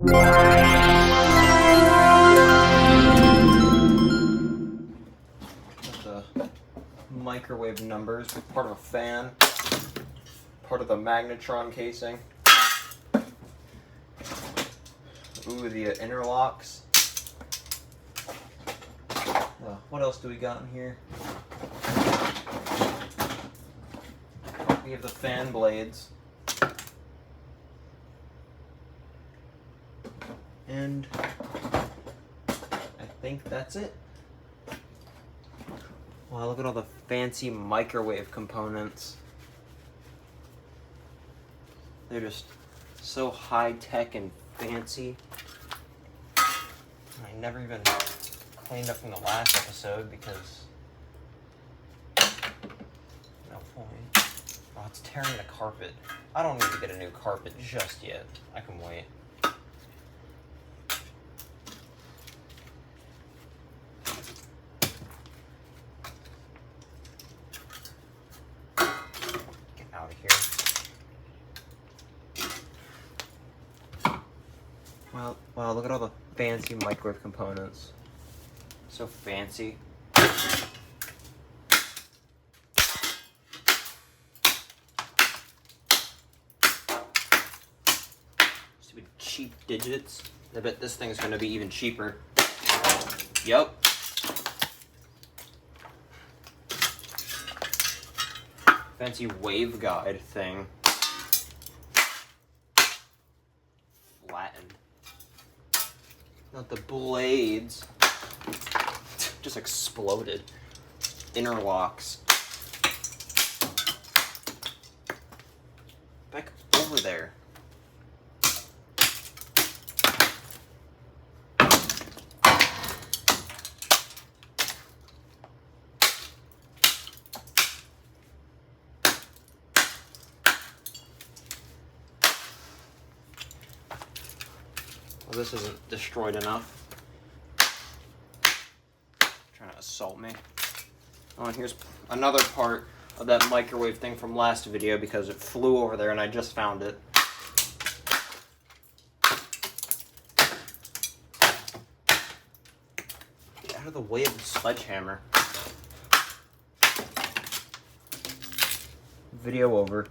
The microwave numbers, part of a fan, part of the magnetron casing. Ooh, the interlocks. What else do we got in here? We have the fan blades. And I think that's it. Wow, look at all the fancy microwave components. They're just so high-tech and fancy. I never even cleaned up from the last episode because no point. Oh, it's tearing the carpet. I don't need to get a new carpet just yet. I can wait. Get out of here. Wow, look at all the fancy microwave components. So fancy. Stupid cheap digits. I bet this thing's gonna be even cheaper. Yup. Fancy waveguide thing. Flattened. Not the blades. Just exploded. Interlocks. Back over there. Well, this isn't destroyed enough. Trying to assault me. Oh, and here's another part of that microwave thing from last video because it flew over there and I just found it. Get out of the way of the sledgehammer. Video over.